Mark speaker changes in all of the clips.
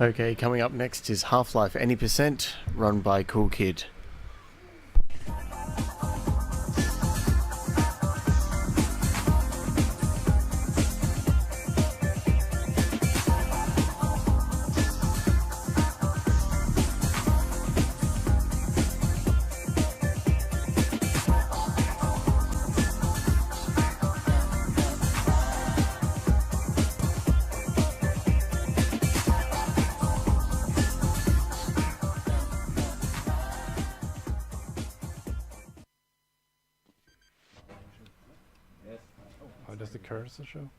Speaker 1: Okay, coming up next is Half-Life Any Percent, run by Coolkid.
Speaker 2: Oh, does the cursor show?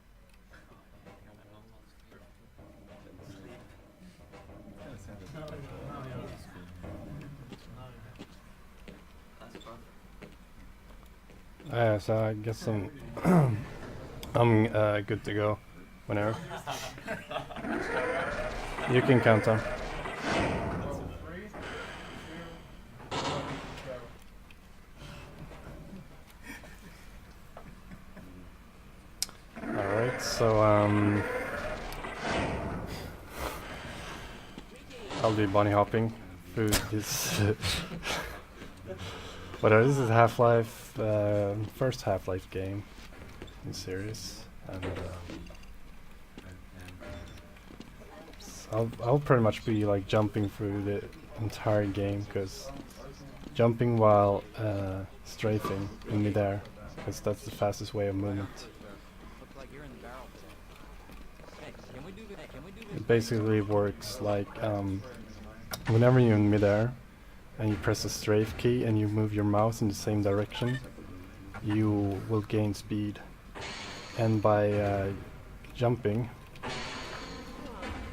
Speaker 2: So I guess I'm good to go whenever. You can count on. Alright, so I'll be bunny hopping through this. Whatever, this is Half-Life, first Half-Life game in series, and I'll pretty much be like jumping through the entire game, because jumping while strafing in midair, because that's the fastest way of movement. It basically works like whenever you're in midair and you press the strafe key and you move your mouse in the same direction, you will gain speed. And by jumping,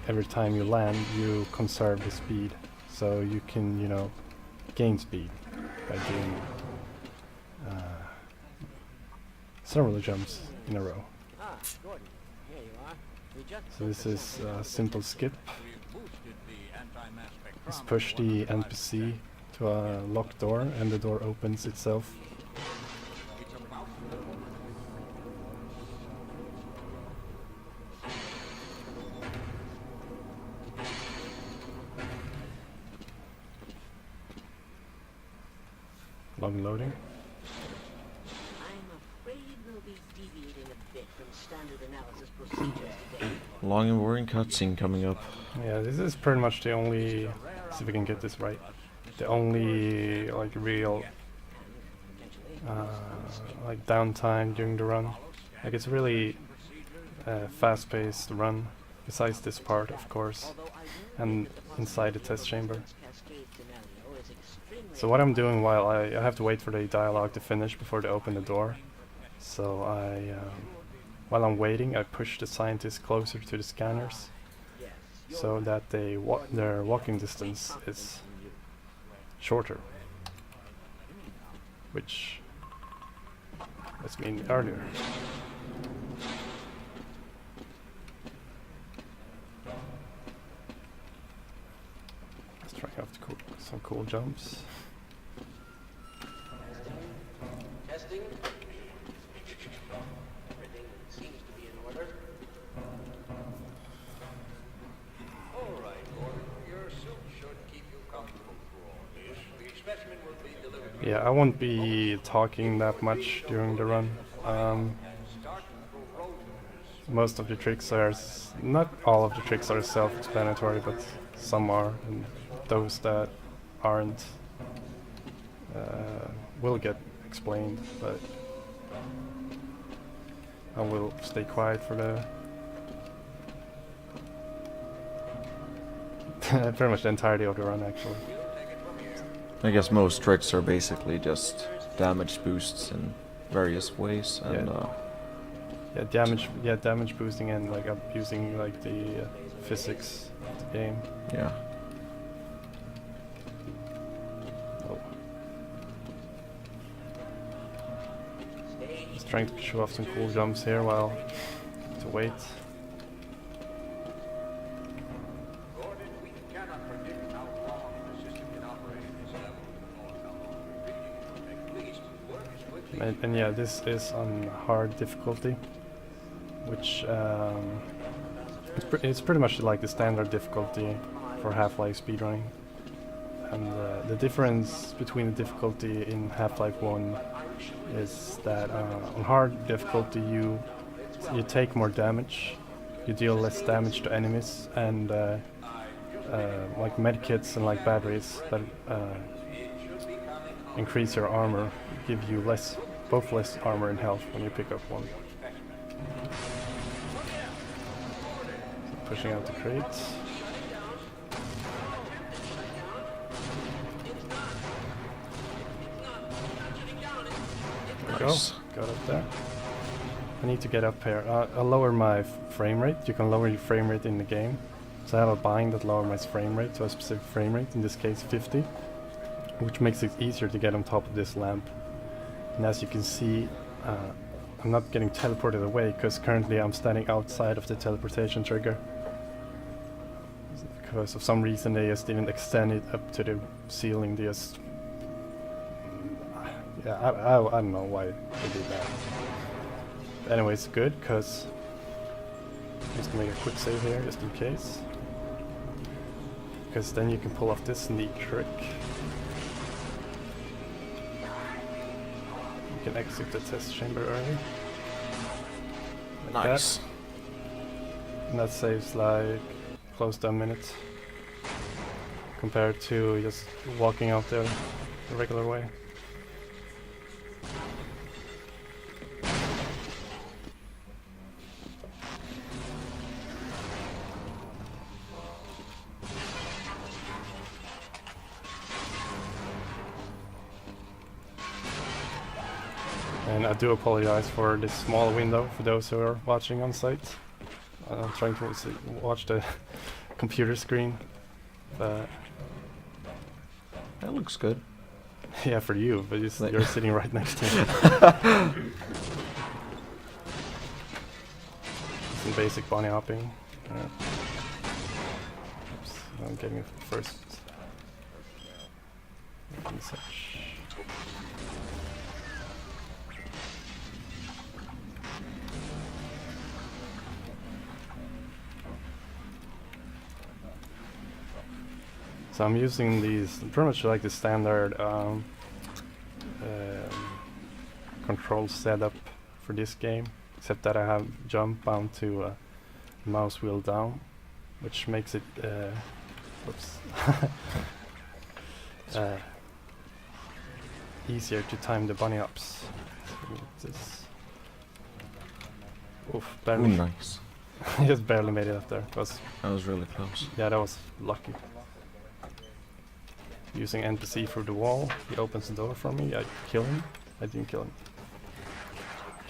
Speaker 2: every time you land, you conserve the speed. So you can, you know, gain speed by doing several jumps in a row. So this is a simple skip. Just push the NPC to a locked door and the door opens itself. Long loading.
Speaker 1: Long and boring cutscene coming up.
Speaker 2: Yeah, this is pretty much the only, see if we can get this right, the only like real like downtime during the run. Like it's really fast-paced run, besides this part of course, and inside the test chamber. So what I'm doing while I have to wait for the dialogue to finish before they open the door, so while I'm waiting, I push the scientists closer to the scanners so that their walking distance is shorter, which was mean earlier. Trying out some cool jumps.
Speaker 3: Testing. Everything seems to be in order. All right, Gordon. Your suit should keep you comfortable through all this. The specimen will be delivered.
Speaker 2: Yeah, I won't be talking that much during the run. Most of the tricks are, not all of the tricks are self-explanatory, but some are, and those that aren't will get explained, but I will stay quiet for the pretty much the entirety of the run, actually.
Speaker 4: I guess most tricks are basically just damage boosts in various ways, and
Speaker 2: damage boosting and like abusing like the physics of the game.
Speaker 4: yeah.
Speaker 2: Oh. Just trying to show off some cool jumps here while to wait.
Speaker 3: Gordon, we cannot predict how long the system can operate at this level, nor how long we really can make least work as quickly.
Speaker 2: And yeah, this is on hard difficulty, which it's pretty much like the standard difficulty for Half-Life speedrunning. And the difference between the difficulty in Half-Life 1 is that on hard difficulty you take more damage, you deal less damage to enemies, and like medkits and like batteries that increase your armor give you both less armor and health when you pick up one. So pushing out the crates. There we go.
Speaker 4: Nice.
Speaker 2: Got up there. I need to get up here. I'll lower my frame rate. You can lower your frame rate in the game. So I have a bind that lowers my frame rate to a specific frame rate, in this case 50, which makes it easier to get on top of this lamp. And as you can see, I'm not getting teleported away because currently I'm standing outside of the teleportation trigger. Because of some reason they just didn't extend it up to the ceiling. They just... yeah, I don't know why they did that. But anyway, it's good because I'm just gonna make a quick save here just in case. Because then you can pull off this neat trick. You can exit the test chamber early. Like
Speaker 4: Nice.
Speaker 2: that. And that saves like close to a minute compared to just walking out there the regular way. And I do apologize for this small window for those who are watching on site. I'm trying to watch the computer screen, but
Speaker 4: That looks good.
Speaker 2: yeah, for you, but
Speaker 4: Like-
Speaker 2: you're sitting right next to me. Some basic bunny hopping. Oops, I'm getting it first. And such. So I'm using these pretty much like the standard control setup for this game, except that I have jump bound to mouse wheel down, which makes it whoops, easier to time the bunny hops. So this. Oof,
Speaker 4: Ooh,
Speaker 2: barely.
Speaker 4: nice.
Speaker 2: I just barely made it up there.
Speaker 4: That was really close.
Speaker 2: Yeah, that was lucky. Using NPC through the wall, he opens the door for me. I kill him. I didn't kill him.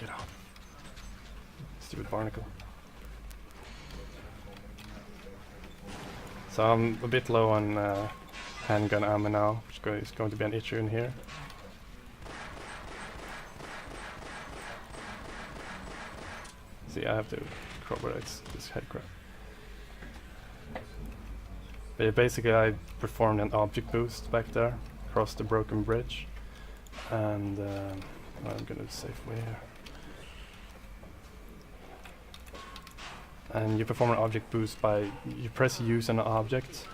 Speaker 2: Get out. Stupid barnacle. So I'm a bit low on handgun ammo now, which is going to be an issue in here. See, I have to corroborate this head crab. But basically I performed an object boost back there, across the broken bridge. And I'm gonna save way here. And you perform an object boost by, you press use an object,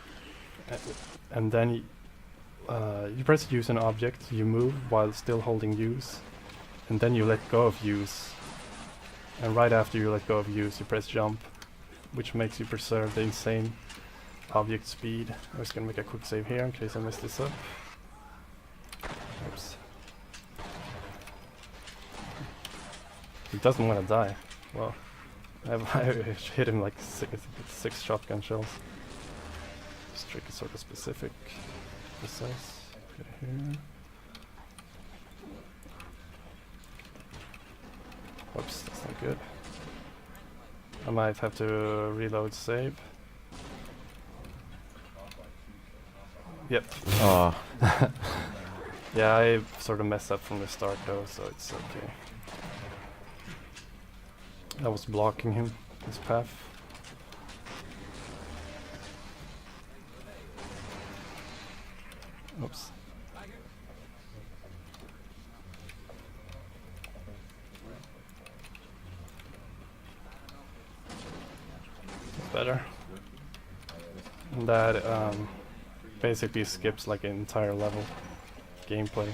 Speaker 2: and then you press use an object, you move while still holding use, and then you let go of use. And right after you let go of use, you press jump, which makes you preserve the insane object speed. I'm just gonna make a quick save here in case I mess this up. Oops. He doesn't want to die. Well, I hit him like six shotgun shells. This trick is sort of specific, precise. Put it here. Whoops, that's not good. I might have to reload save. Yep.
Speaker 4: Oh,
Speaker 2: Yeah, I sort of messed up from the start though, so it's okay. I was blocking him, his path. Oops. Better. And that basically skips like an entire level gameplay.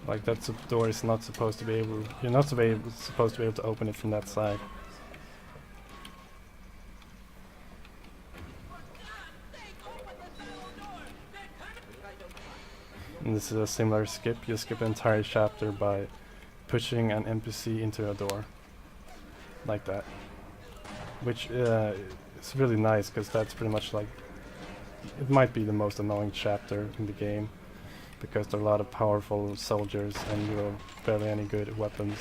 Speaker 2: Like that door is not supposed to be able. You're not supposed to be able to open it from that side. And this is a similar skip. You skip an entire chapter by pushing an NPC into a door, like that. Which is really nice because that's pretty much like. It might be the most annoying chapter in the game, because there are a lot of powerful soldiers and you have barely any good weapons.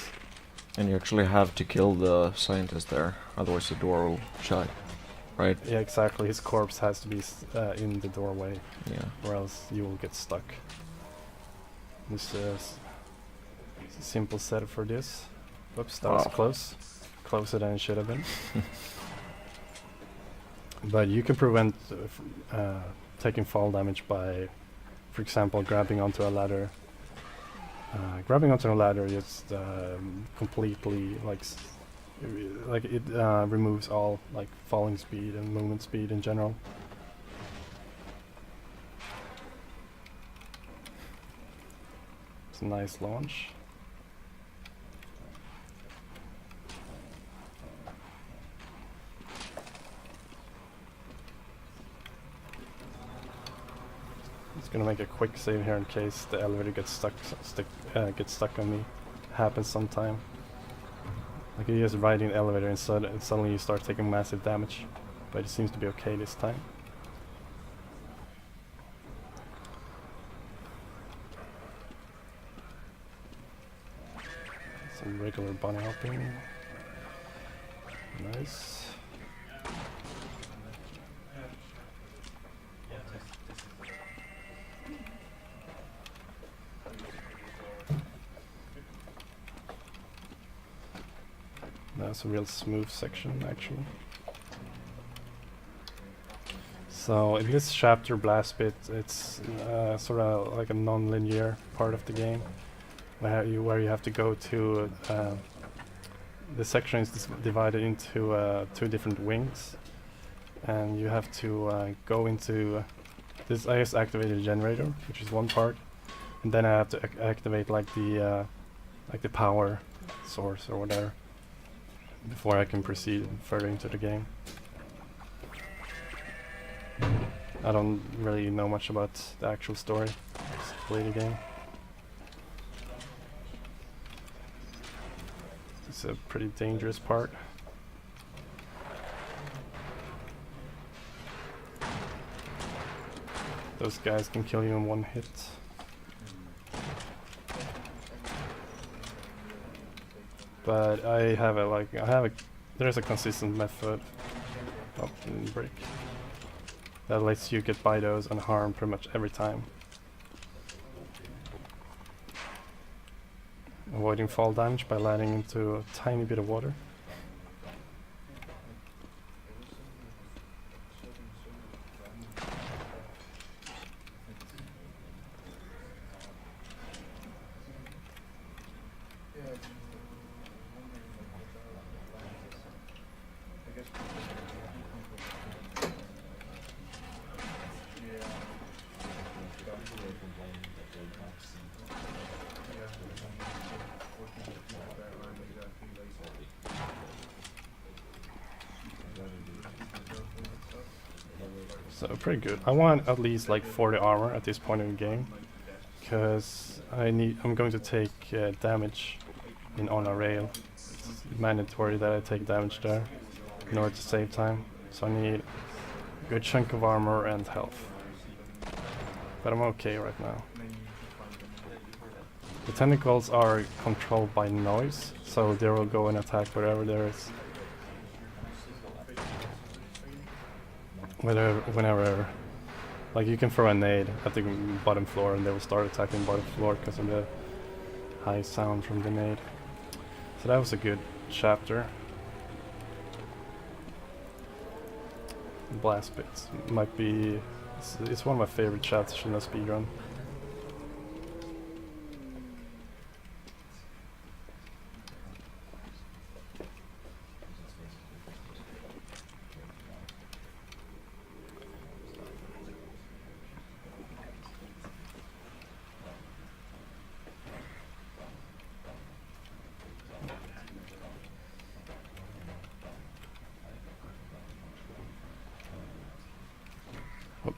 Speaker 4: and you actually have to kill the scientist there, otherwise the door will shut, right?
Speaker 2: Yeah, exactly. His corpse has to be in the doorway,
Speaker 4: Yeah.
Speaker 2: or else you will get stuck. This is a simple setup for this. Whoops, that was
Speaker 4: Wow.
Speaker 2: close. Closer than it should have been. But you can prevent taking fall damage by, for example, grabbing onto a ladder. Grabbing onto a ladder just completely like it removes all like falling speed and movement speed in general. It's a nice launch. Just gonna make a quick save here in case the elevator gets stuck on me. Happens sometime. Like you just ride in the elevator and suddenly you start taking massive damage, but it seems to be okay this time. Some regular bunny hopping. Nice. That's a real smooth section, actually. So in this chapter blast bit, it's sort of like a non-linear part of the game, where you have to go to. The section is divided into 2 different wings, and you have to go into this. I just activated the generator, which is one part, and then I have to activate like the power source or whatever, before I can proceed further into the game. I don't really know much about the actual story, just play the game. It's a pretty dangerous part. Those guys can kill you in one hit. But there's a consistent method. Oh, didn't break. That lets you get by those unharmed pretty much every time. Avoiding fall damage by landing into a tiny bit of water. So pretty good. I want at least like 40 armor at this point in the game, because I'm going to take damage on a rail. It's mandatory that I take damage there in order to save time. So I need a good chunk of armor and health. But I'm okay right now. The tentacles are controlled by noise, so they will go and attack wherever there is. Whenever, like you can throw a nade at the bottom floor and they will start attacking bottom floor because of the high sound from the nade. So that was a good chapter. Blast bits might be, it's one of my favorite chapters in a speedrun.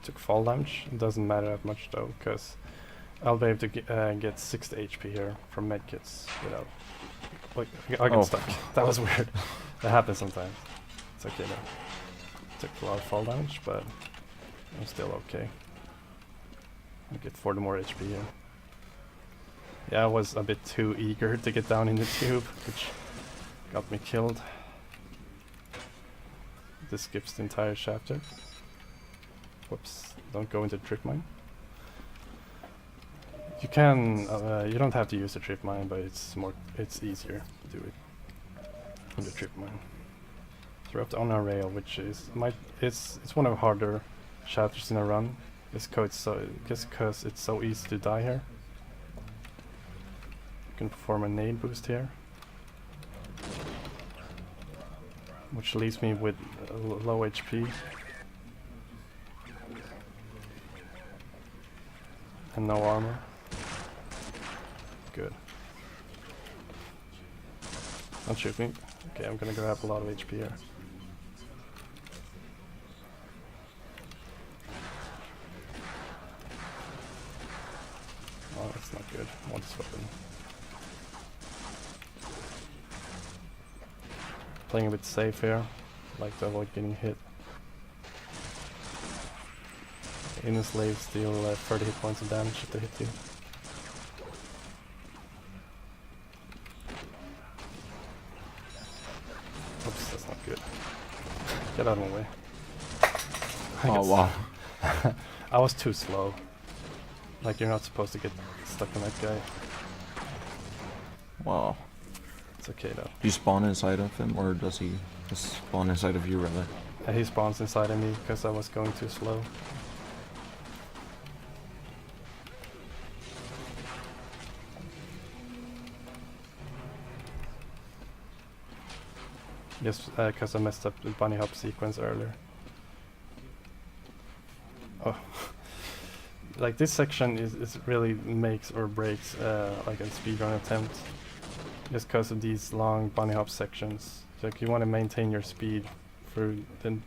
Speaker 2: Took fall damage. It doesn't matter that much though, because I'll be able to get 60 HP here from medkits without. Like, I got stuck. That was weird. That happens sometimes. It's okay though. Took a lot of fall damage, but I'm still okay. I get 40 more HP here. Yeah, I was a bit too eager to get down in the tube, which got me killed. This skips the entire chapter. Whoops, don't go into the trip mine. You can, you don't have to use the trip mine, but it's easier to do it in the trip mine. So we're up to on a rail, which is, it's one of the harder chapters in a run. Just because it's so easy to die here. You can perform a nade boost here, which leaves me with low HP. And no armor. Good. Don't shoot me. Okay, I'm gonna grab a lot of HP here. Oh, that's not good. I want this weapon. Playing a bit safe here. Like to avoid getting hit. Inner slaves deal 30 hit points of damage if they hit you. Oops, that's not good. Get out of my way.
Speaker 4: Oh wow.
Speaker 2: I was too slow. Like, you're not supposed to get stuck on that guy.
Speaker 4: Wow.
Speaker 2: It's okay though.
Speaker 4: Do you spawn inside of him, or does he just spawn inside of you rather?
Speaker 2: He spawns inside of me because I was going too slow. Just because I messed up the bunny hop sequence earlier. Oh. Like, this section is really makes or breaks like a speedrun attempt. Just because of these long bunny hop sections. Like, you want to maintain your speed through the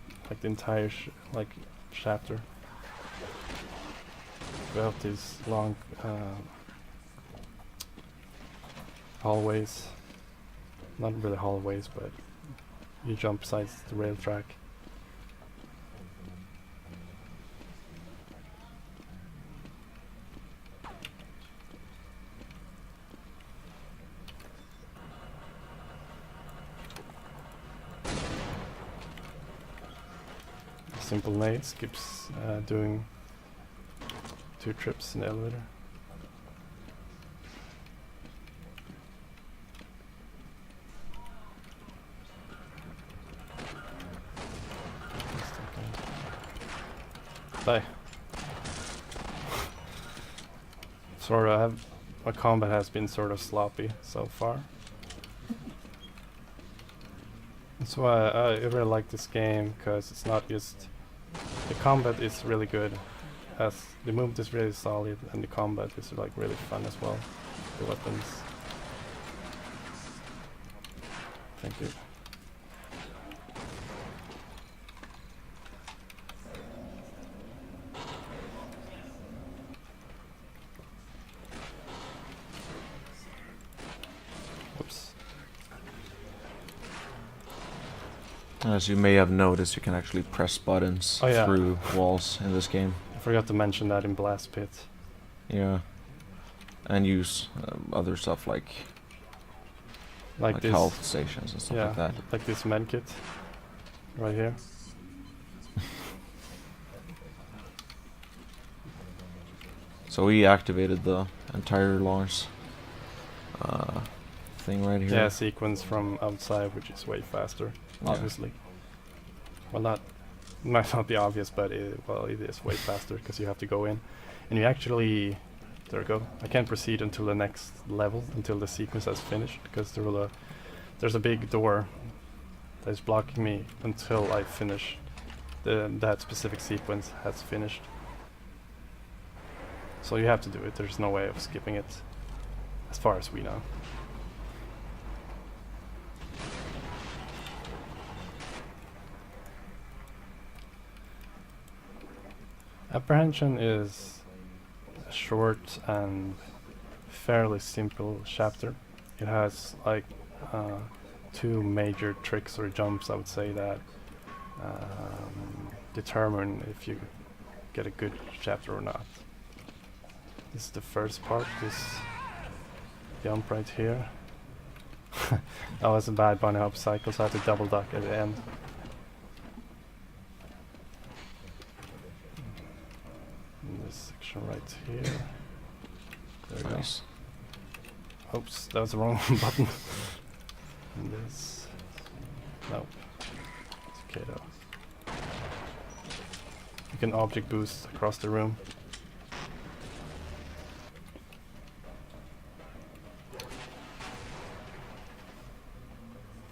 Speaker 2: entire chapter. Without these long hallways. Not really hallways, but you jump besides the rail track. Simple nade skips doing 2 trips in the elevator. Die. My combat has been sort of sloppy so far. That's why I really like this game, because it's not just... The combat is really good, as the movement is really solid, and the combat is like really fun as well. The weapons. Thank you.
Speaker 4: As you may have noticed, you can actually press buttons
Speaker 2: Oh, yeah.
Speaker 4: through walls in this game.
Speaker 2: I forgot to mention that in Blast Pit.
Speaker 4: Yeah. And use other stuff like
Speaker 2: This.
Speaker 4: health stations and stuff
Speaker 2: Yeah,
Speaker 4: like that.
Speaker 2: like this medkit right here.
Speaker 4: So we activated the entire launch thing right here.
Speaker 2: Yeah, sequence from outside, which is way faster,
Speaker 4: Yeah.
Speaker 2: obviously. Well, might not be obvious, but it is way faster because you have to go in, and you actually, there we go. I can't proceed until the next level, until the sequence has finished, because there's a big door that is blocking me until I finish that specific sequence has finished. So you have to do it. There's no way of skipping it, as far as we know. Apprehension is a short and fairly simple chapter. It has like 2 major tricks or jumps, I would say, that determine if you get a good chapter or not. This is the first part, this jump right here. That was a bad bunny hop cycle, so I had to double duck at the end. And this section right here. There we
Speaker 4: Nice.
Speaker 2: go. Oops, that was the wrong button. And this. Nope. It's okay though. You can object boost across the room.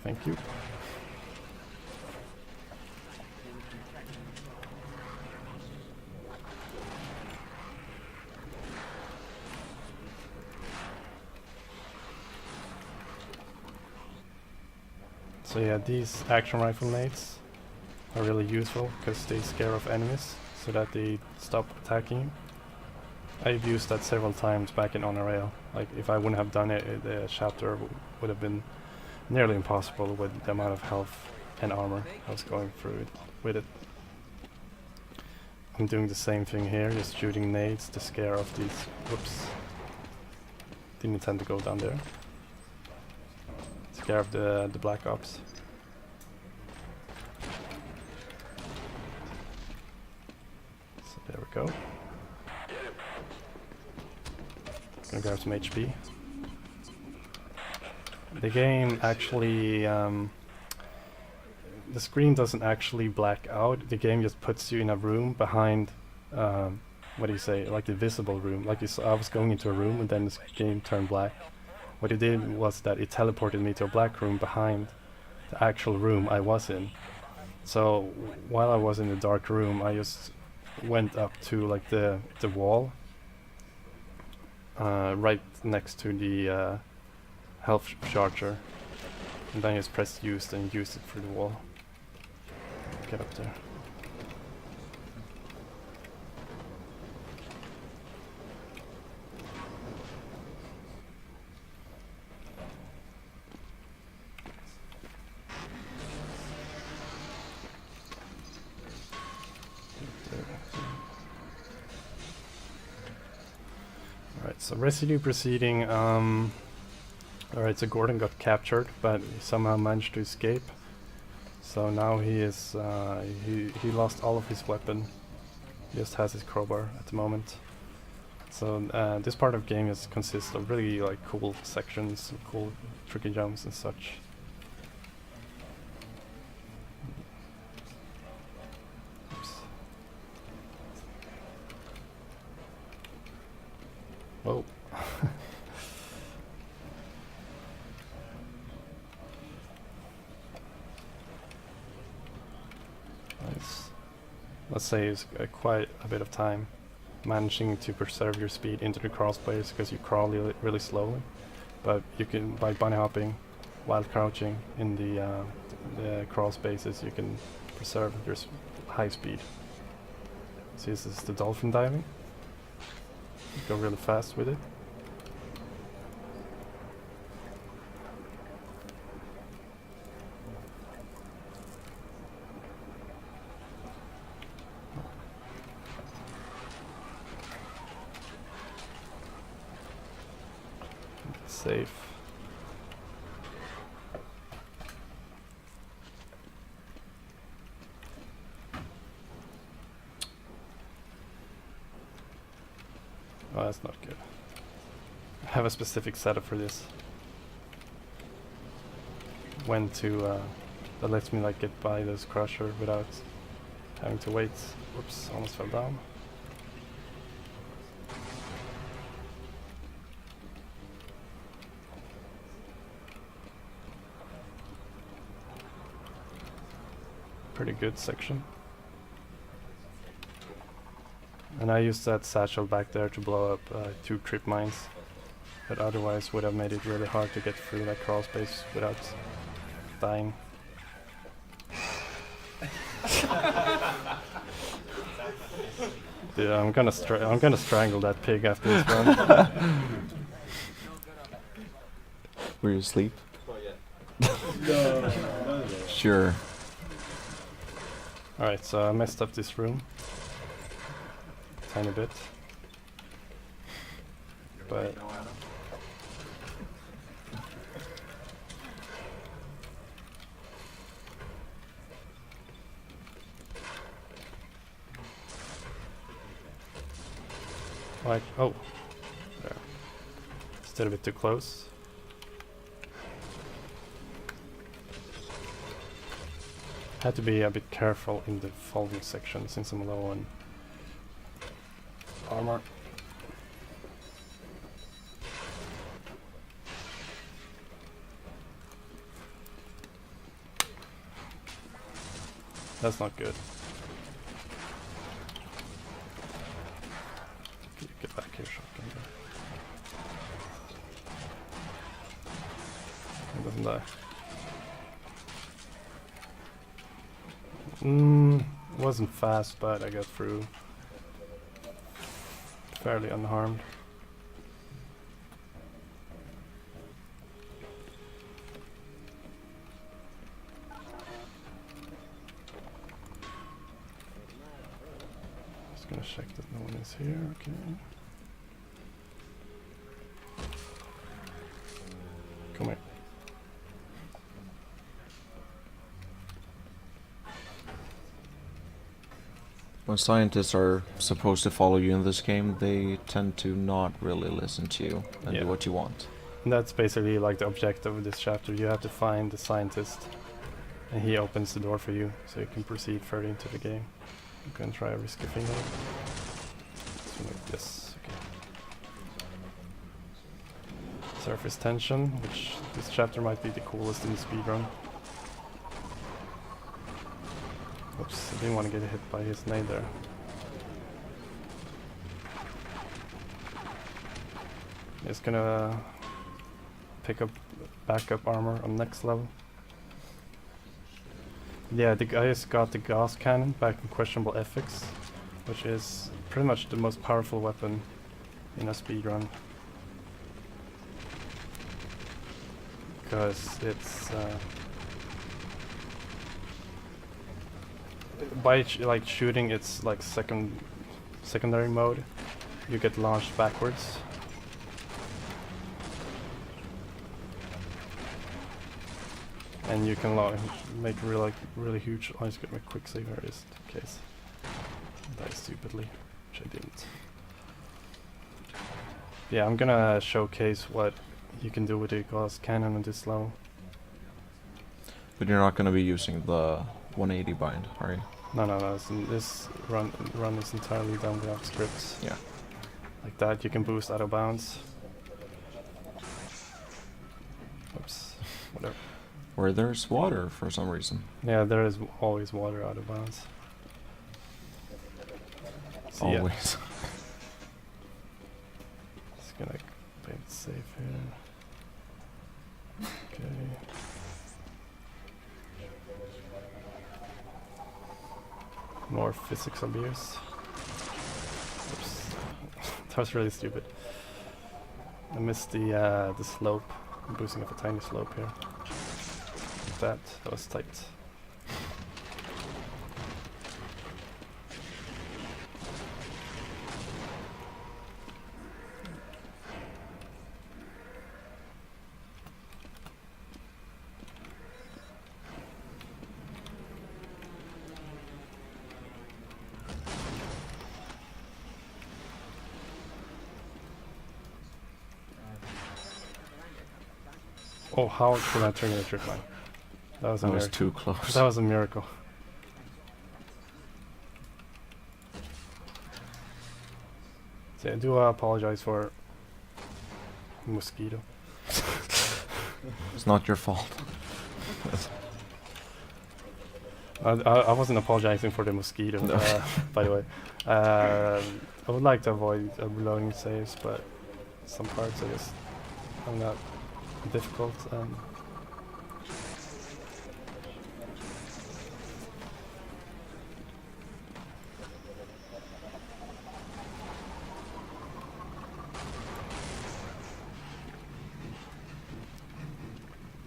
Speaker 2: Thank you. So yeah, these action rifle nades are really useful because they scare off enemies so that they stop attacking you. I've used that several times back in On a Rail. Like, if I wouldn't have done it, the chapter would have been nearly impossible with the amount of health and armor I was going through it with it. I'm doing the same thing here, just shooting nades to scare off these. Whoops. Didn't intend to go down there. Scare off the Black Ops. So there we go. Gonna grab some HP. The game actually, the screen doesn't actually black out. The game just puts you in a room behind, what do you say, like the visible room. Like I was going into a room and then the game turned black. What it did was that it teleported me to a black room behind the actual room I was in. So while I was in the dark room, I just went up to like the wall, right next to the health charger, and then just pressed used and used it through the wall. Get up there. Alright, so residue proceeding. Alright, so Gordon got captured, but he somehow managed to escape. So now he is, he lost all of his weapon. He just has his crowbar at the moment. So this part of the game consists of really like cool sections, cool tricky jumps and such. Oops. Whoa. Nice. Let's say it's quite a bit of time managing to preserve your speed into the crawl space because you crawl really slowly, but you can, by bunny hopping while crouching in the crawl spaces, you can preserve your high speed. See, this is the dolphin diving. You go really fast with it. safe. Oh, that's not good. I have a specific setup for this. When to, that lets me like get by this crusher without having to wait. Whoops, almost fell down. Pretty good section. And I used that satchel back there to blow up 2 trip mines, but otherwise would have made it really hard to get through that crawl space without dying. Yeah, I'm gonna strangle that pig after this run.
Speaker 4: Were you asleep? Sure.
Speaker 2: Alright, so I messed up this room. Tiny bit. But like, oh, there. Still a bit too close. Had to be a bit careful in the following section since I'm low on armor. That's not good. Get back here, shotgun. It doesn't die. Wasn't fast, but I got through fairly unharmed. Just gonna check that no one is here. Okay. Come here.
Speaker 4: When scientists are supposed to follow you in this game, they tend to not really listen to you and do what you want.
Speaker 2: And that's basically like the objective of this chapter. You have to find the scientist, and he opens the door for you, so you can proceed further into the game. You can try a risky thing here. So like this. Okay. Surface tension, which this chapter might be the coolest in the speedrun. Oops, I didn't want to get hit by his nade there. Just gonna pick up backup armor on next level. Yeah, the guys got the gas cannon back in questionable ethics, which is pretty much the most powerful weapon in a speedrun. Because it's by like shooting its like secondary mode, you get launched backwards. And you can make really huge. Oh, I just got my quick save here just in case I die stupidly, which I didn't. Yeah, I'm gonna showcase what you can do with the gas cannon on this level.
Speaker 4: But you're not going to be using the 180 bind, are you?
Speaker 2: No. This run is entirely done without scripts.
Speaker 4: Yeah.
Speaker 2: Like that, you can boost out of bounds. Oops. Whatever.
Speaker 4: Where there's water for some reason.
Speaker 2: Yeah, there is always water out of bounds. So yeah.
Speaker 4: Always.
Speaker 2: Just gonna play it safe here. Okay. More physics abuse. Oops. That was really stupid. I missed the slope. I'm boosting up a tiny slope here. That was tight. Oh, how could I trigger the trip line? That was a
Speaker 4: That was
Speaker 2: miracle.
Speaker 4: too close.
Speaker 2: That was a miracle. So I do apologize for mosquito.
Speaker 4: It's not your fault.
Speaker 2: I wasn't apologizing for the mosquito,
Speaker 4: No.
Speaker 2: by the way. I would like to avoid reloading saves, but some parts I guess are not difficult.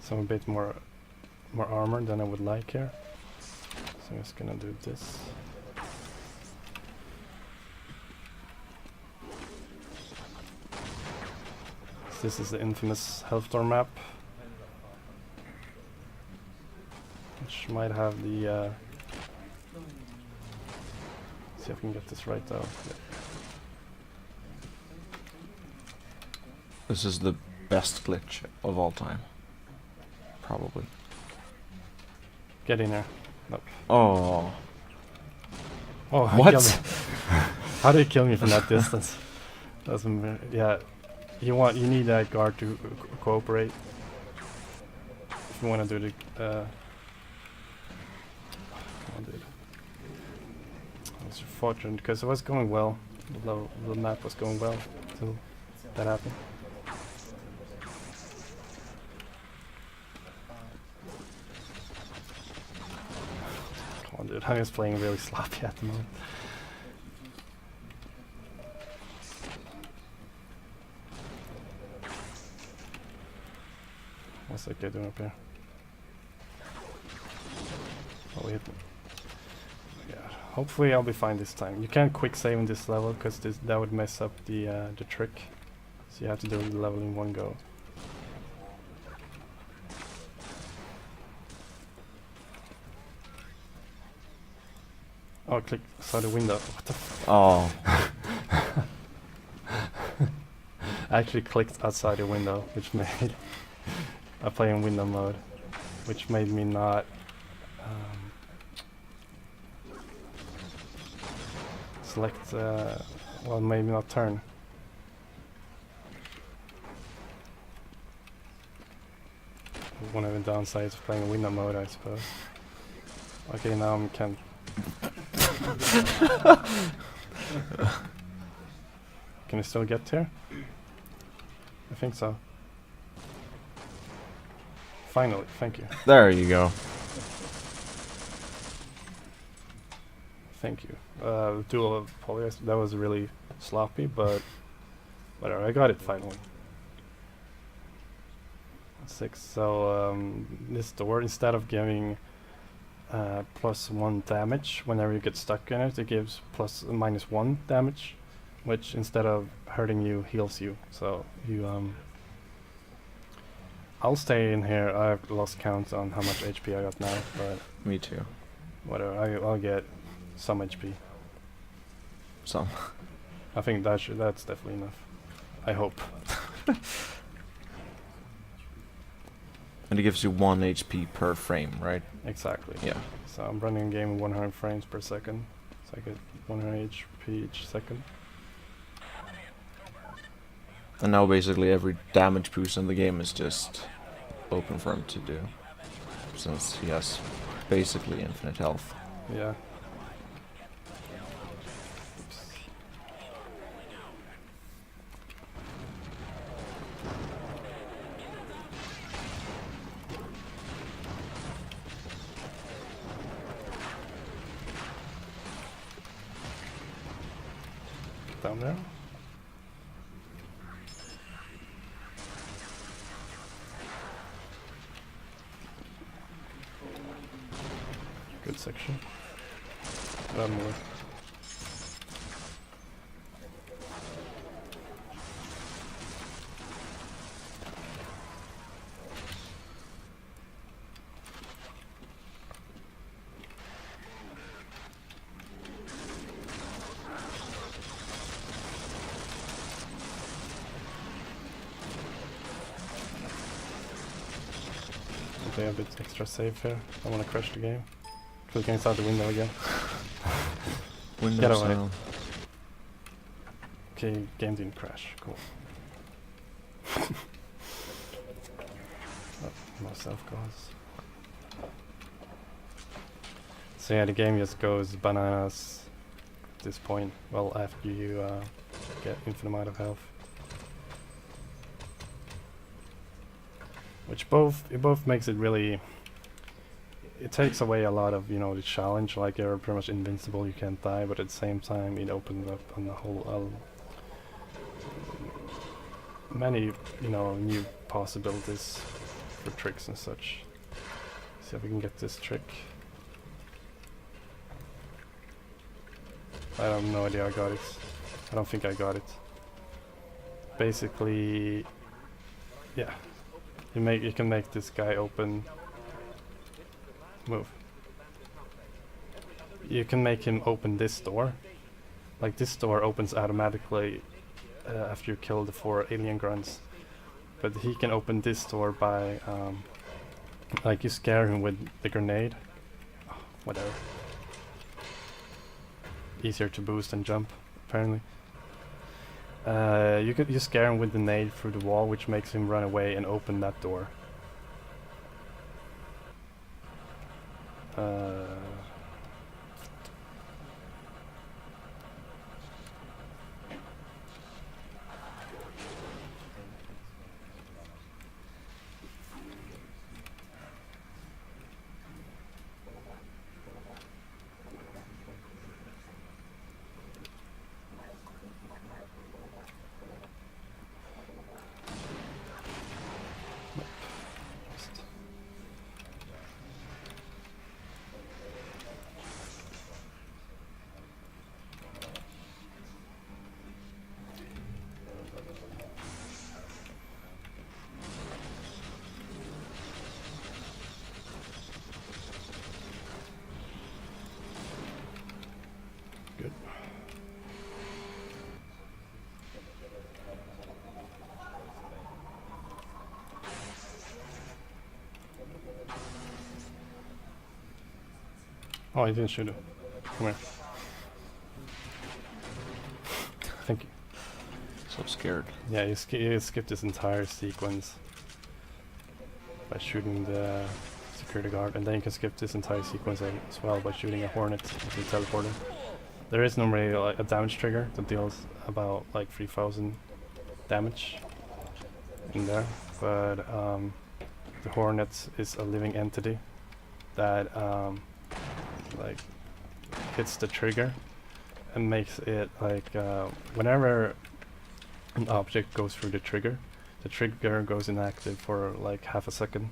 Speaker 2: So I'm a bit more armor than I would like here. So I'm just gonna do this. This is the infamous health door map, which might have the. See if I can get this right though. Yeah.
Speaker 4: This is the best glitch of all time. Probably.
Speaker 2: Get in there. Nope.
Speaker 4: Oh.
Speaker 2: Oh, he
Speaker 4: What?
Speaker 2: killed me. How did he kill me from that distance? That's yeah. You need that guard to cooperate if you want to do the. Come on, dude. It's fortunate because it was going well. The map was going well until that happened. Come on, dude. I'm just playing really sloppy at the moment. What's that guy doing up here? Oh, he hit me. Yeah, hopefully I'll be fine this time. You can't quick save in this level because that would mess up the trick. So you have to do the level in one go. Oh, click outside the window. What the f—
Speaker 4: Oh.
Speaker 2: I actually clicked outside the window, which made I play in window mode, which made me not select, well, made me not turn. One of the downsides of playing in window mode, I suppose. Okay, now I can. Can I still get here? I think so. Finally, thank you.
Speaker 4: There you go.
Speaker 2: Thank you. Dual polyester, that was really sloppy, but whatever, I got it finally. 6, so this door, instead of giving +1 damage whenever you get stuck in it, it gives -1 damage, which instead of hurting you, heals you. So you I'll stay in here. I've lost count on how much HP I got now, but
Speaker 4: Me too.
Speaker 2: whatever, I'll get some HP.
Speaker 4: Some.
Speaker 2: I think that's definitely enough. I hope.
Speaker 4: And it gives you 1 HP per frame, right?
Speaker 2: Exactly.
Speaker 4: Yeah.
Speaker 2: So I'm running a game with 100 frames per second, so I get 100 HP each second.
Speaker 4: And now basically every damage boost in the game is just open for him to do. Since he has basically infinite health.
Speaker 2: Yeah. Down there. Good section. More. play a bit extra safe here. I want to crash the game. Clicking inside the window again.
Speaker 4: Windows
Speaker 2: Get away.
Speaker 4: down.
Speaker 2: Okay, game didn't crash. Cool. Oh, no self-cause. So yeah, the game just goes bananas at this point. Well, after you get infinite amount of health. Which both makes it really... It takes away a lot of, you know, the challenge, like you're pretty much invincible, you can't die, but at the same time it opens up on the whole many, you know, new possibilities for tricks and such. See if we can get this trick. I have no idea I got it. I don't think I got it. Basically, yeah, you can make this guy open. Move. You can make him open this door. Like this door opens automatically after you kill the 4 alien grunts. But he can open this door by, like you scare him with the grenade. Oh, whatever. Easier to boost and jump, apparently. You scare him with the nade through the wall, which makes him run away and open that door. Good. Oh, I didn't shoot him. Come here. Thank you.
Speaker 4: So scared.
Speaker 2: Yeah, you skip this entire sequence by shooting the security guard, and then you can skip this entire sequence as well by shooting a hornet with the teleporter. There is normally like a damage trigger that deals about like 3000 damage in there, but the hornet is a living entity that like hits the trigger and makes it like whenever an object goes through the trigger goes inactive for like half a second,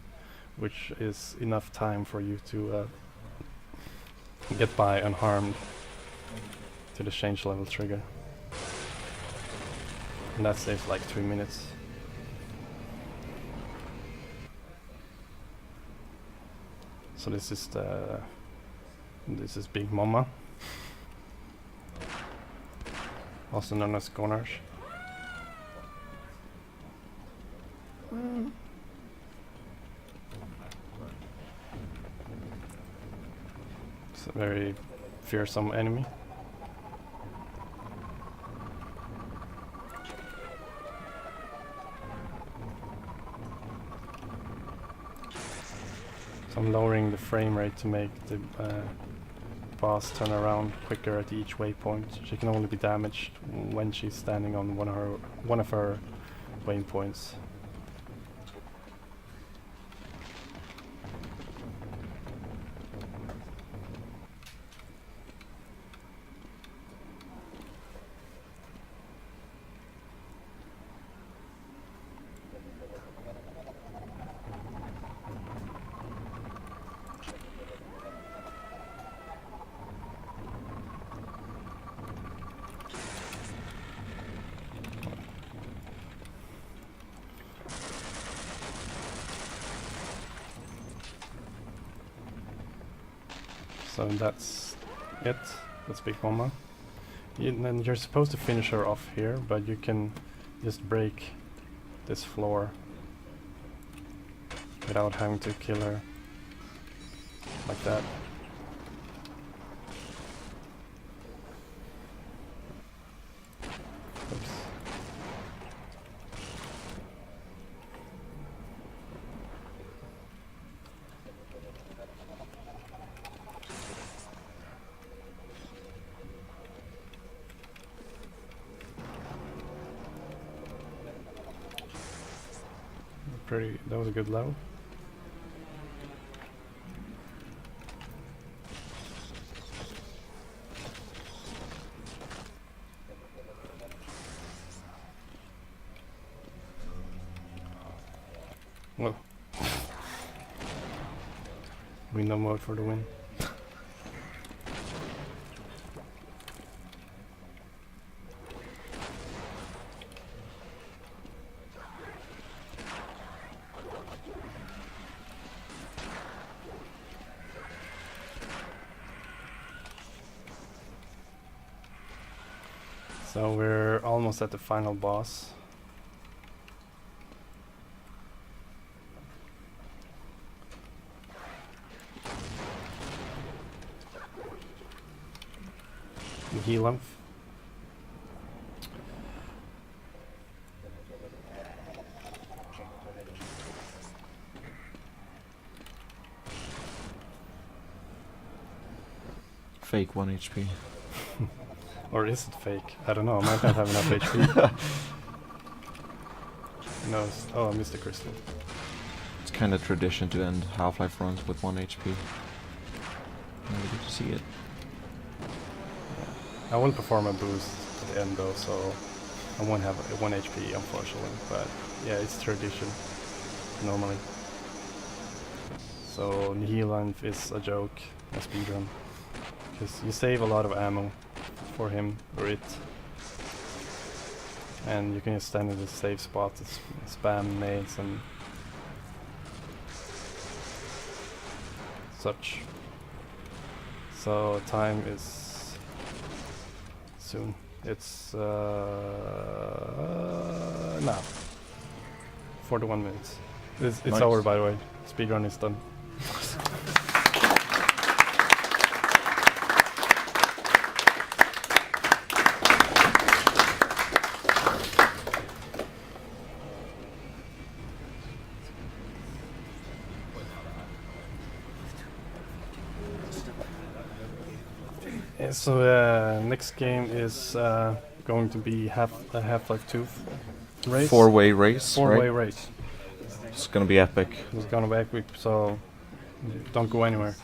Speaker 2: which is enough time for you to get by unharmed to the change level trigger. And that saves like 3 minutes. So this is Big Mama, also known as Gonarsh. It's a very fearsome enemy. So I'm lowering the frame rate to make the boss turn around quicker at each waypoint. She can only be damaged when she's standing on one of her waypoints. So that's it. That's Big Mama. And you're supposed to finish her off here, but you can just break this floor without having to kill her like that. Oops. That was a good level. Well, window mode for the win. So we're almost at the final boss. Heal him.
Speaker 4: Fake 1 HP.
Speaker 2: Or is it fake? I don't know, I might not have enough HP. No, oh, I missed the crystal.
Speaker 4: It's kind of tradition to end Half-Life runs with 1 HP. Never get to see it.
Speaker 2: I will perform a boost at the end though, so I won't have 1 HP unfortunately, but yeah, it's tradition, normally. So heal length is a joke, a speedrun, because you save a lot of ammo for him or it, and you can just stand in the safe spot to spam nades and such. So time is soon. It's now 41 minutes. It's
Speaker 4: Nice.
Speaker 2: over, by the way. Speedrun is done. So next game is going to be Half-Life 2 race.
Speaker 4: Four-way race,
Speaker 2: Four-way
Speaker 4: right?
Speaker 2: race.
Speaker 4: It's gonna be epic.
Speaker 2: It's gonna be epic, so don't go anywhere.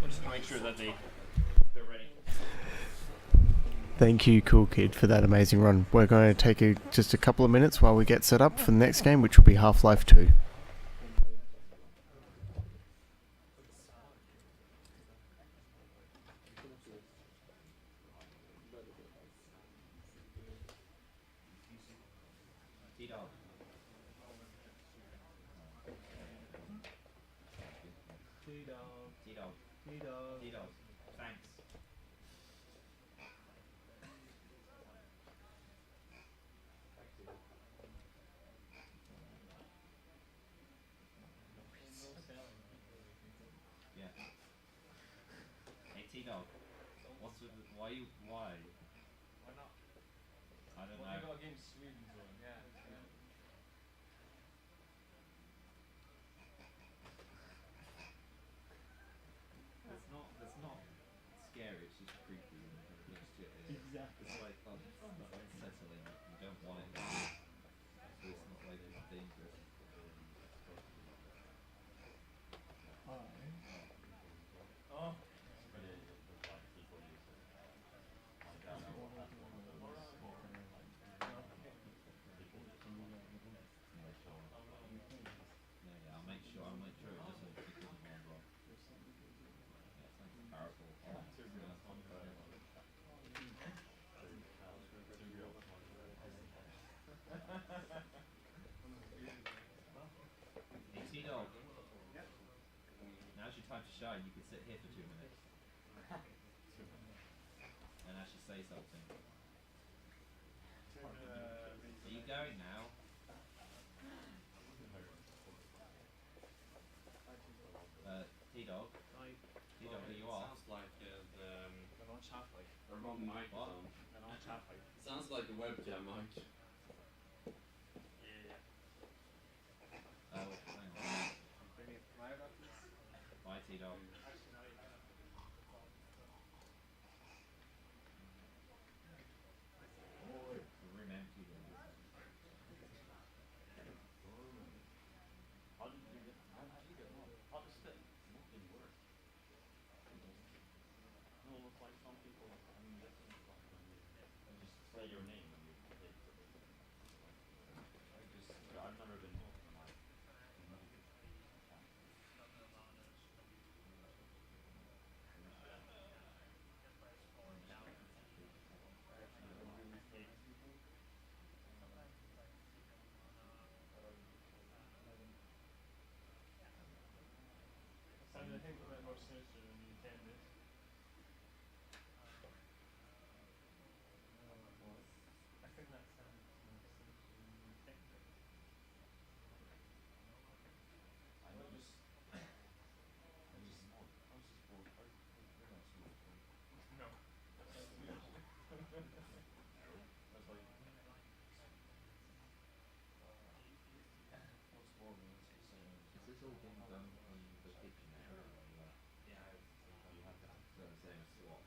Speaker 5: We're just gonna make sure that they're ready.
Speaker 1: Thank you, coolkid, for that amazing run. We're going to take just a couple of minutes while we get set up for the next game, which will be Half-Life 2.
Speaker 5: T-Dog. T-Dog. T-Dog. T-Dog. Thanks. Yeah. Hey T-Dog. What's with why? Why not? I don't know. Got against Sweden, yeah. That's not scary, it's just creepy and just exactly. It's like unsettling. You don't want it. So it's not like it's dangerous. Oh. now's your time to shine. You can sit here for 2 minutes and actually say something. Are you going now? T-Dog? T-Dog, are you off?
Speaker 6: Sounds like the wrong mic is on. Sounds like the webcam mic.
Speaker 5: Oh, hang on. Bye, T-Dog. The room empty then. Is this all being done on the kitchen area? Or what? So the same as SWAT.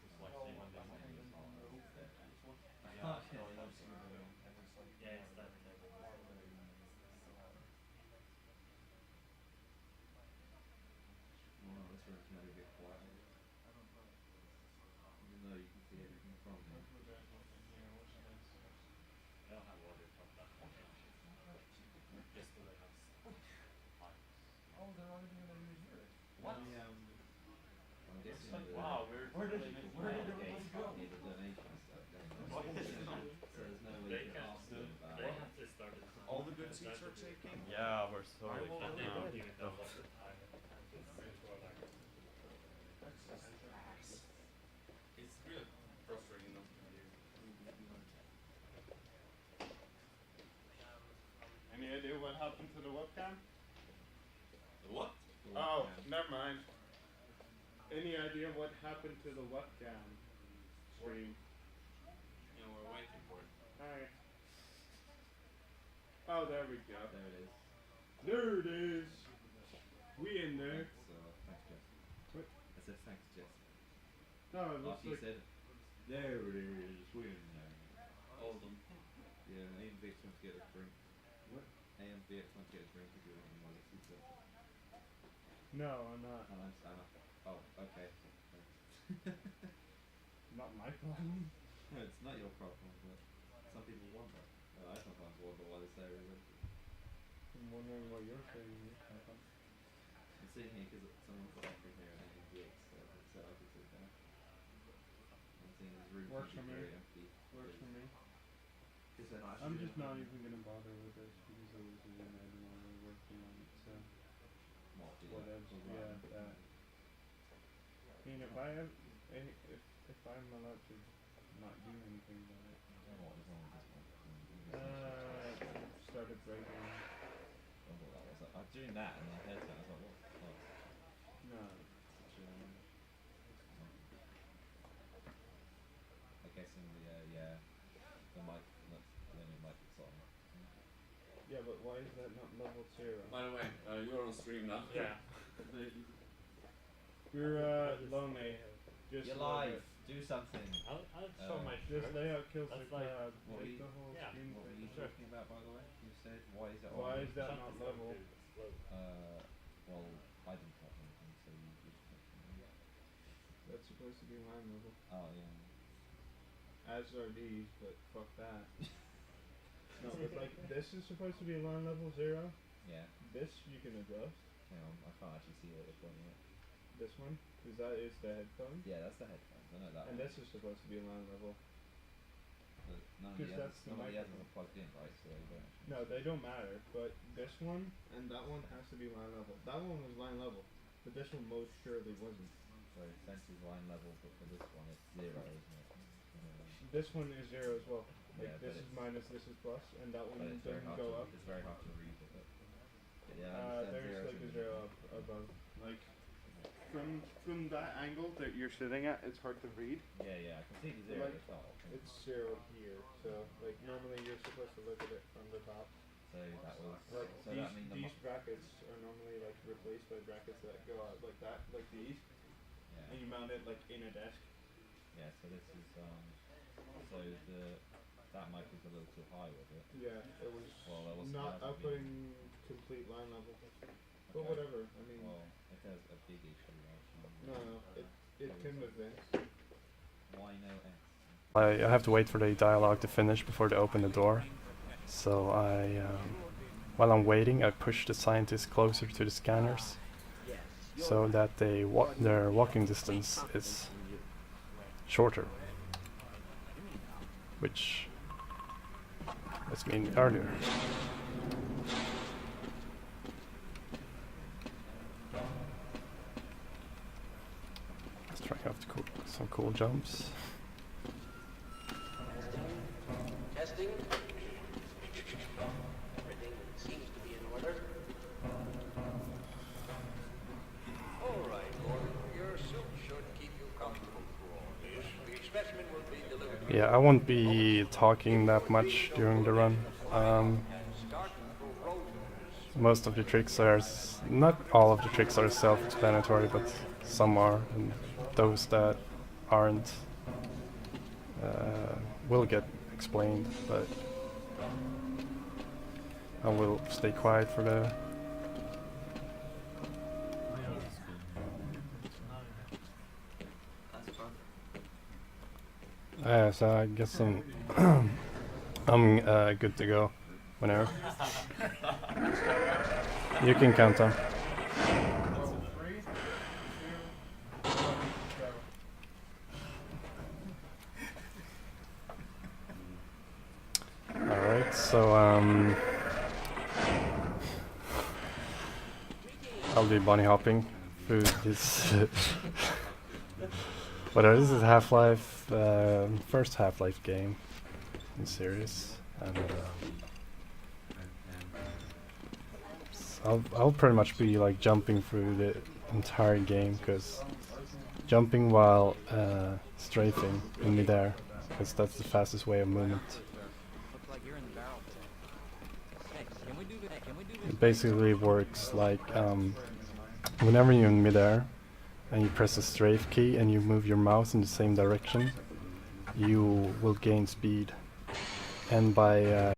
Speaker 5: Well, this room's maybe a bit quiet. Even though you can see everything from here.
Speaker 6: Oh, they're already gonna use yours.
Speaker 5: What? I'm guessing
Speaker 6: Where did it go?
Speaker 5: the donation stuff. So there's no way you can ask them about it.
Speaker 6: All the good seats are taking.
Speaker 2: Yeah, we're so
Speaker 6: That's just ass. It's really frustrating though.
Speaker 7: Any idea what happened to the webcam?
Speaker 6: The what?
Speaker 7: Oh, never mind. Any idea what happened to the webcam stream?
Speaker 6: You know, we're waiting for it.
Speaker 7: Alright. Oh, there we go.
Speaker 5: There it is.
Speaker 7: There it is. We in there.
Speaker 5: Thanks, Jess.
Speaker 7: What?
Speaker 5: I said thanks, Jess.
Speaker 7: No, it looks
Speaker 5: After you
Speaker 7: like.
Speaker 5: said, there it is, we're in there.
Speaker 6: All of them.
Speaker 5: Yeah, AMVX went to get a drink.
Speaker 7: What?
Speaker 5: AMVX went to get a drink if you were in one of the seats.
Speaker 7: No, I'm not.
Speaker 5: And I'm oh, okay.
Speaker 7: Not my problem.
Speaker 5: No, it's not your problem, but some people wonder. I sometimes wonder why this area is empty.
Speaker 7: I'm wondering what you're saying.
Speaker 5: I'm sitting here because someone put up in here and AMVX so I could sit down. I'm seeing this room
Speaker 7: Works
Speaker 5: can be
Speaker 7: for me.
Speaker 5: very empty.
Speaker 7: Works for me.
Speaker 5: Because they're not
Speaker 7: I'm
Speaker 5: actually
Speaker 7: just
Speaker 5: doing
Speaker 7: not
Speaker 5: anything.
Speaker 7: even gonna bother with this because I was in everyone we're working on it, so
Speaker 5: What, do
Speaker 7: whatever.
Speaker 5: that?
Speaker 7: Yeah, that. I mean, if I'm allowed to not do anything about it.
Speaker 5: What is wrong with this one?
Speaker 7: Started breaking.
Speaker 5: I wonder what that was. I was doing that and my head turned. I was like, what the fuck?
Speaker 7: No.
Speaker 5: Such a, I'm guessing the mic, the only mic that's on.
Speaker 7: Yeah, but why is that not level 0?
Speaker 6: By the way, you're on stream now.
Speaker 7: Yeah. We're lonely. Just
Speaker 5: You're
Speaker 7: a little
Speaker 5: live. Do something.
Speaker 8: I'll show my
Speaker 7: bit. Just
Speaker 8: shirt.
Speaker 7: layout kills the
Speaker 8: That's like-
Speaker 7: crowd.
Speaker 5: What
Speaker 7: Make
Speaker 5: we-
Speaker 7: the whole
Speaker 8: yeah,
Speaker 7: screen
Speaker 5: What were you
Speaker 7: thing.
Speaker 5: talking about, by the way? You said, why is it on?
Speaker 7: Why is that
Speaker 8: Chunk
Speaker 7: not
Speaker 8: is
Speaker 7: level?
Speaker 8: too slow.
Speaker 5: Well, I didn't have anything, so you just.
Speaker 7: That's supposed to be line level.
Speaker 5: Oh, yeah.
Speaker 7: As are these, but fuck that. No, but like this is supposed to be line level 0.
Speaker 5: Yeah.
Speaker 7: This you can adjust.
Speaker 5: Hang on, I can't actually see what you're pointing at.
Speaker 7: This one, because that is the headphone.
Speaker 5: Yeah, that's the headphones. I know that
Speaker 7: And
Speaker 5: one.
Speaker 7: this is supposed to be line level.
Speaker 5: But none of
Speaker 7: 'cause
Speaker 5: the
Speaker 7: that's
Speaker 5: others,
Speaker 7: the
Speaker 5: none of the others
Speaker 7: microphone.
Speaker 5: are plugged in, right? So you don't actually
Speaker 7: No, they don't matter. But this one and that one has to be line level. That one was line level. But this one most surely wasn't.
Speaker 5: So senses line level, but for this one it's 0, isn't it?
Speaker 7: This one is 0 as well. Like
Speaker 5: Yeah,
Speaker 7: this
Speaker 5: but
Speaker 7: is minus, this is plus, and that one
Speaker 5: But it's very
Speaker 7: doesn't
Speaker 5: hard
Speaker 7: go
Speaker 5: to
Speaker 7: up.
Speaker 5: it's very hard to read it. But yeah, I understand
Speaker 7: There's
Speaker 5: 0
Speaker 7: like a
Speaker 5: to
Speaker 7: 0 up above. Like from that angle that you're sitting at, it's hard to read.
Speaker 5: Yeah, I can see the 0
Speaker 7: Like,
Speaker 5: at the top.
Speaker 7: It's 0 here, so like normally you're supposed to look at it from the top.
Speaker 5: So that was
Speaker 7: Like
Speaker 5: so that means
Speaker 7: these brackets are normally like replaced by brackets that go out like that, like these, and
Speaker 5: yeah.
Speaker 7: you mount it like in a desk.
Speaker 5: Yeah, so this is so that mic is a little too high with it.
Speaker 7: Yeah, it was
Speaker 5: Well, that was
Speaker 7: not
Speaker 5: hasn't been-
Speaker 7: outputting complete line level. But
Speaker 5: Okay.
Speaker 7: whatever, I mean,
Speaker 5: Well, it has a big issue, right?
Speaker 7: no, it can move in.
Speaker 5: Why no X?
Speaker 2: I have to wait for the dialogue to finish before they open the door. So while I'm waiting, I push the scientists closer to the scanners so that their walking distance is shorter, which lets me in earlier. Let's try out some cool jumps.
Speaker 3: Testing. Everything seems to be in order. All right, Gordon. Your suit should keep you comfortable through all this. The specimen will be delivered.
Speaker 2: Yeah, I won't be talking that much during the run.
Speaker 3: Starting through roses.
Speaker 2: Most of the tricks are, not all of the tricks are self-explanatory, but some are, and those that aren't will get explained, but I will stay quiet for the so I guess I'm good to go whenever. You can count on.
Speaker 7: 3, 2, 1, go.
Speaker 2: Alright, so I'll be bunny hopping through this. Whatever, this is Half-Life, first Half-Life game in series, and I'll pretty much be like jumping through the entire game, because jumping while strafing in midair, because that's the fastest way of movement. It basically works like whenever you're in midair and you press the strafe key and you move your mouse in the same direction, you will gain speed. And by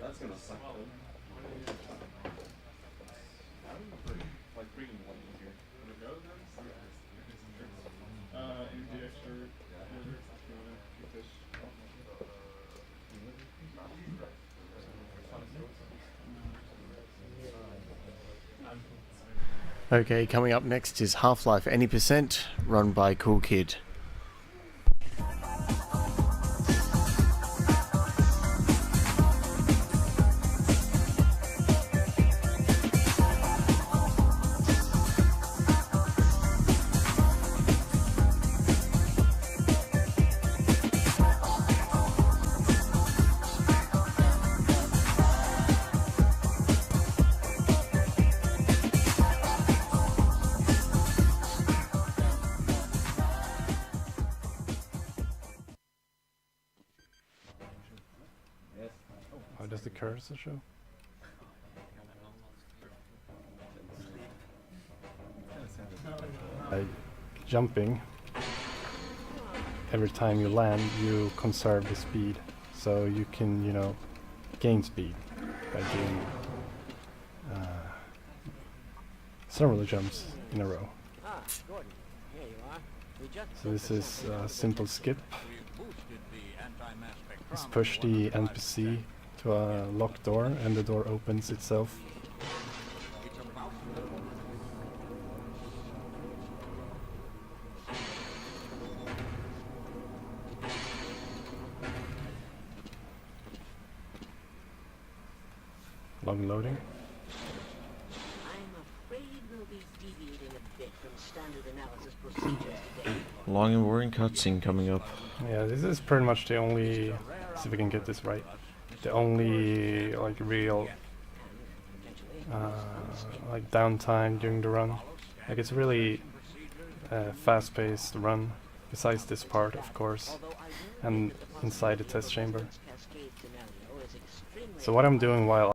Speaker 4: That's gonna suck.
Speaker 7: Like bringing one in here. Wanna go then? In the extra order, if you wanna keep this.
Speaker 1: Okay, coming up next is Half-Life Any Percent, run by Coolkid.
Speaker 2: cursor show? By jumping, every time you land, you conserve the speed, so you can, you know, gain speed by doing several jumps in a row.
Speaker 8: Ah, Gordon. Here you are. We just
Speaker 2: So this is a simple skip.
Speaker 3: We've boosted the anti-mass
Speaker 2: Just
Speaker 3: spectrometer
Speaker 2: push the
Speaker 3: 105%.
Speaker 2: NPC to a locked door, and the door opens itself.
Speaker 3: It's about
Speaker 2: Long loading.
Speaker 8: I'm afraid we'll be deviating a bit from standard analysis procedures today.
Speaker 4: Long and boring cutscene coming up.
Speaker 2: Yeah, this is pretty much the only. See if we can get this right. The only like real like downtime during the run. Like it's really fast-paced run. Besides this part, of course, and inside the test chamber. So what I'm doing while